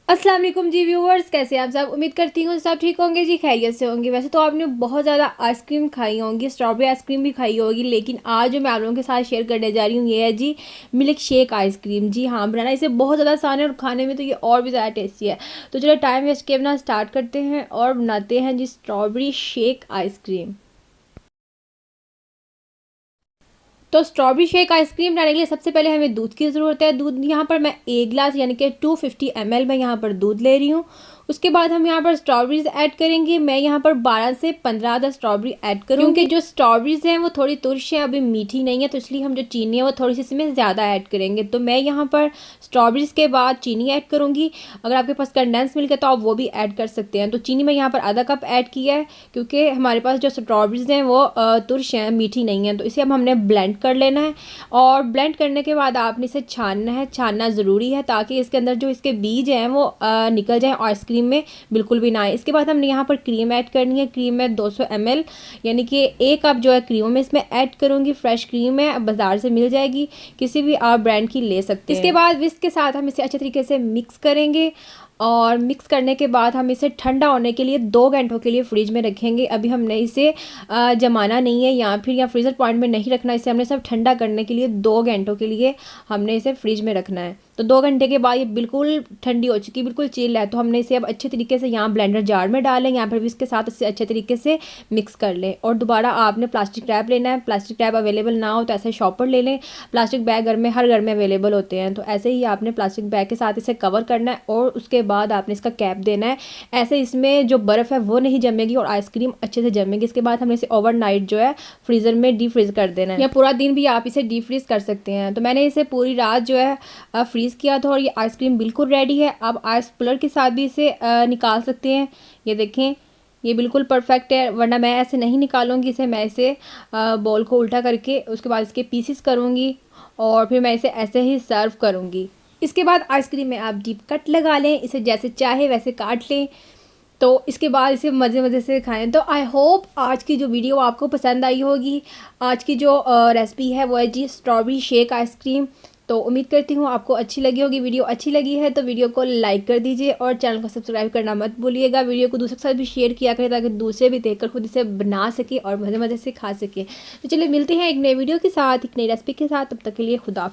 अस्सलाम वालेकुम जी व्यूअर्स, कैसे आप सब। उम्मीद करती हूँ सब ठीक होंगे जी, खैरियत से होंगे। वैसे तो आपने बहुत ज़्यादा आइसक्रीम खाई होंगी, स्ट्रॉबेरी आइसक्रीम भी खाई होगी, लेकिन आज जो मैं आप लोगों के साथ शेयर करने जा रही हूँ ये है जी मिल्क शेक आइसक्रीम। जी हाँ, बनाना इसे बहुत ज़्यादा आसान है और खाने में तो ये और भी ज़्यादा टेस्टी है। तो चलो टाइम वेस्ट किए बिना स्टार्ट करते हैं और बनाते हैं जी स्ट्रॉबेरी शेक आइसक्रीम। तो स्ट्रॉबेरी शेक आइसक्रीम बनाने के लिए सबसे पहले हमें दूध की ज़रूरत है। दूध यहाँ पर मैं 1 गिलास यानी कि 250 ml मैं यहाँ पर दूध ले रही हूँ। उसके बाद हम यहाँ पर स्ट्रॉबेरीज ऐड करेंगे। मैं यहाँ पर 12 से 15 स्ट्रॉबेरी ऐड करूँगी, क्योंकि जो स्ट्रॉबेरीज हैं वो थोड़ी तुरश है, अभी मीठी नहीं है, तो इसलिए हम जो चीनी है वो थोड़ी सी इसमें ज़्यादा ऐड करेंगे। तो मैं यहाँ पर स्ट्रॉबेरीज के बाद चीनी ऐड करूँगी। अगर आपके पास कंडेंस मिल्क है तो आप वो भी ऐड कर सकते हैं। तो चीनी मैं यहाँ पर आधा कप ऐड किया है, क्योंकि हमारे पास जो स्ट्रॉबेरीज हैं वो तुरश हैं, मीठी नहीं है। तो इसे अब हमने ब्लेंड कर लेना है और ब्लेंड करने के बाद आपने इसे छानना है। छानना ज़रूरी है ताकि इसके अंदर जो इसके बीज हैं वो निकल जाएं, आइसक्रीम में बिल्कुल भी ना आए। इसके बाद हमने यहाँ पर क्रीम ऐड करनी है। क्रीम है 200 ml यानी कि 1 कप जो है क्रीम में इसमें ऐड करूँगी। फ्रेश क्रीम है, बाज़ार से मिल जाएगी, किसी भी आप ब्रांड की ले सकते हैं। इसके बाद विस्क के साथ हम इसे अच्छे तरीके से मिक्स करेंगे और मिक्स करने के बाद हम इसे ठंडा होने के लिए 2 घंटों के लिए फ्रिज में रखेंगे। अभी हमने इसे जमाना नहीं है या फिर या फ्रीज़र पॉइंट में नहीं रखना। इसे हमने सब ठंडा करने के लिए 2 घंटों के लिए हमने इसे फ्रिज में रखना है। तो 2 घंटे के बाद ये बिल्कुल ठंडी हो चुकी, बिल्कुल चिल है। तो हमने इसे अब अच्छे तरीके से यहाँ ब्लेंडर जार में डालें, यहाँ पर भी इसके साथ इसे अच्छे तरीके से मिक्स कर लें। और दोबारा आपने प्लास्टिक रैप लेना है। प्लास्टिक रैप अवेलेबल ना हो तो ऐसे शॉपर ले लें। प्लास्टिक बैग हर घर में अवेलेबल होते हैं। तो ऐसे ही आपने प्लास्टिक बैग के साथ इसे कवर करना है और उसके बाद आपने इसका कैप देना है। ऐसे इसमें जो बर्फ़ है वो नहीं जमेगी और आइसक्रीम अच्छे से जमेगी। इसके बाद हमने इसे ओवरनाइट जो है फ्रीज़र में डीप फ्रीज़ कर देना है, या पूरा दिन भी आप इसे डीप फ्रीज़ कर सकते हैं। तो मैंने इसे पूरी रात जो है फ्रीज़ किया था और ये आइसक्रीम बिल्कुल रेडी है। आप आइस पुलर के साथ भी इसे निकाल सकते हैं। ये देखें, ये बिल्कुल परफेक्ट है, वरना मैं ऐसे नहीं निकालूंगी इसे। मैं इसे बॉल को उल्टा करके उसके बाद इसके पीसेस करूँगी और फिर मैं इसे ऐसे ही सर्व करूँगी। इसके बाद आइसक्रीम में आप डीप कट लगा लें, इसे जैसे चाहे वैसे काट लें। तो इसके बाद इसे मज़े मज़े से खाएं। तो आई होप आज की जो वीडियो आपको पसंद आई होगी। आज की जो रेसिपी है वो है जी स्ट्रॉबेरी शेक आइसक्रीम। तो उम्मीद करती हूँ आपको अच्छी लगी होगी। वीडियो अच्छी लगी है तो वीडियो को लाइक कर दीजिए और चैनल को सब्सक्राइब करना मत भूलिएगा। वीडियो को दूसरे के साथ भी शेयर किया करें ताकि दूसरे भी देखकर खुद इसे बना सके और मज़े मज़े से खा सके। तो चलिए मिलते हैं एक नए वीडियो के साथ, एक नई रेसिपी के साथ। तब तक के लिए खुदा।